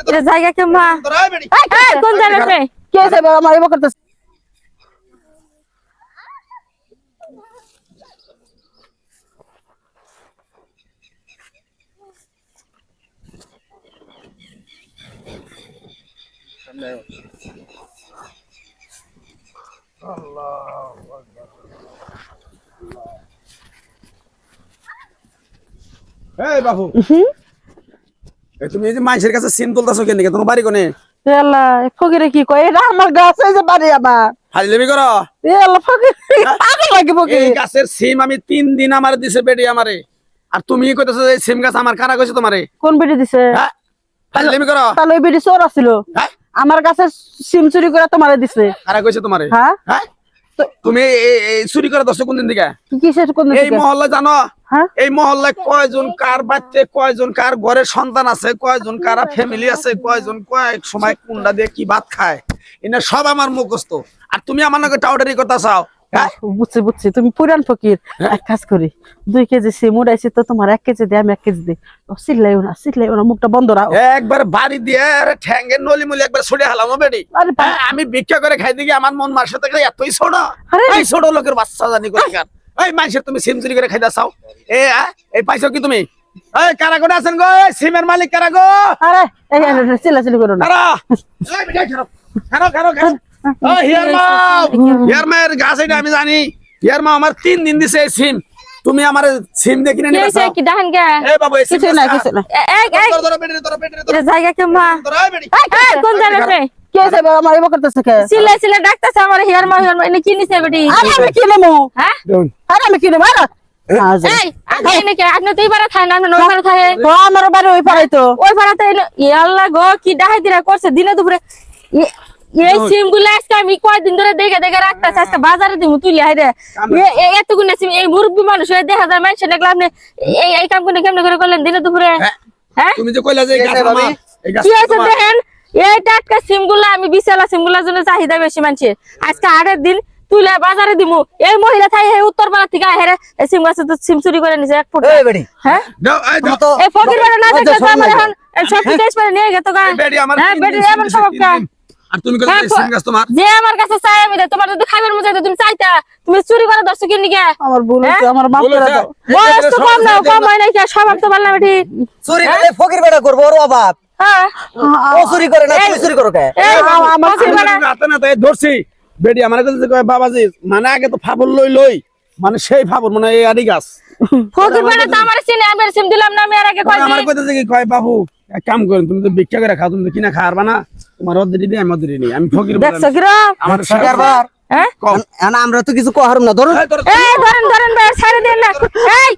এটা জায়গা কে মা কোন জায়গা রে কে আছে বাবা আমার এবার করতেছে এই বাবু এই তুমি এই যে মানুষের কাছে সিম তুলতাছো কেন কি তোমার বাড়ি কোনে আল্লাহ ফকিরে কি কয় এটা আমার গাছ এই যে বাড়ি আমার হাজলামি করো এ আল্লাহ ফকির আগে লাগে এই ফকির গাছের সিম আমি 3 দিন আমার দিছে বেডি আমারে আর তুমি কইতাছো যে সিম গাছ আমার কারা কইছে তোমারে কোন বিড়ি দিছে হ্যাঁ হাজলামি করো তাহলে ওই বিড়ি চোর আছিল হ্যাঁ আমার কাছে সিম চুরি করে তোমারে দিছে কারা কইছে তোমারে হ্যাঁ হ্যাঁ তুমি এই চুরি করে দছ কোন দিন দিকে কিসের কোন এই মহল্লা জানো হ্যাঁ এই মহল্লায় কয়জন কার বাচ্চা কয়জন কার ঘরে সন্তান আছে কয়জন কারা ফ্যামিলি আছে কয়জন কয়েক সময় কুন্ডা দিয়ে কি ভাত খায় এনে সব আমার মুখস্থ আর তুমি আমার নাকি টাউটারি কথা চাও হ্যাঁ বুঝছি বুঝছি তুমি পুরান ফকির এক কাজ করি 2 কেজি সিম উড়াইছি তো তোমার 1 কেজি দে আমি 1 কেজি দিই চিল্লাইও না মুখটা বন্ধ রাখো একবার বাড়ি দিয়ে ঠ্যাঙ্গের নলি মলি একবার ছড়ে হালাম বেডি আরে আমি ভিক্ষা করে খাই দিকে আমার মন মার সাথে এতই ছোট এই ছোট লোকের বাচ্চা জানি করে কার এই মানুষের তুমি সিম চুরি করে খাইদা চাও এই পাইছো কি তুমি এই কারা করে আছেন গো এই সিমের মালিক কারা গো আরে এই চিল্লাচিল্লি করো না কারা এই বিটাই খারাপ ও হিয়ার মায়ের গাছ এটা আমি জানি হিয়ার মা আমার 3 দিন দিছে এই সিম তুমি আমার সিম দেখি না কি কি দেখেন কে এই বাবু এই সিম কিছু না এই এটা জায়গা কে মা কোন জায়গা রে কে আছে বাবা আমার এবার করতেছে কে চিল্লা ডাকতেছে আমার হিয়ার মা এনে কি নিছে বেটি আরে আমি কি নেবো হ্যাঁ আরে আমি কি নেবো এই আপনি এনে কে আপনি তুই পারা থাই না নই পারা থাই ও আমার বাড়ি ওই পাড়াই তো ওই পারাতে ই আল্লাহ গো কি ডাহাই দিরা করছে দিনে দুপুরে এই সিম গুলা আজকে আমি কয়দিন ধরে দেখে রাখতেছি আজকে বাজারে দিমু তুই লাই রে এতগুলো সিম এই মুরব্বি মানুষ 1000 মানুষ দেখলাম আপনি এই কাম করে কেমনে করে করলেন দিনে দুপুরে হ্যাঁ তুমি যে কইলা যে এই গাছ আমার এই গাছ কি আছে দেখেন এই টাটকা সিম গুলা আমি বিশালা সিম গুলার জন্য চাহিদা বেশি মানুষের আজকে 8 দিন তুইলা বাজারে দিমু এই মহিলা থাই এই উত্তরপাড়া থেকে আহেরে এই সিম গাছে তো সিম চুরি করে নিছে এক ফুট এই বেড়ি হ্যাঁ দাও এই দাও তো এই ফকির বড় না দেখলে তো আমার এখন সব কেস করে নিয়ে গেত গা বেডি আমার হ্যাঁ 3 বেটি দিন এমন স্বভাব কা আর তুমি কইলা এই সিম গাছ তোমার যে আমার কাছে চাই আমি তোমার যদি খাবার মজা তুমি চাইতা তুমি চুরি করে দর্শক কি নিকে আমার ভুল হইছে আমার মাফ করে দাও বয়স তো কম না কম হয় না কি স্বভাব তো ভালো বেটি চুরি করে ফকির বেটা করবো ওর অভাব হ্যাঁ ও চুরি করে না তুই চুরি করো কে আমার রাতে না তাই ধরছি বেডি আমার কাছে কয় বাবাজি মানে আগে তো ফাবল লই মানে সেই ফাবল মানে এই আড়ি গাছ ফকির বড় তো আমার সিনে আমি সিম দিলাম না আমি আর আগে কই আমার কইতেছে কি কয় বাবু এক কাম করেন তুমি তো ভিক্ষা করে খাও তুমি তো কিনা খাওয়ারবা না তোমার অদ্রি দিই আমি অদ্রি নেই আমি ফকির দেখছো কি রে আমার বার হ্যাঁ আমরা তো কিছু কহারম না ধরো এই ধরেন ভাই ছাড়ে দেন না এই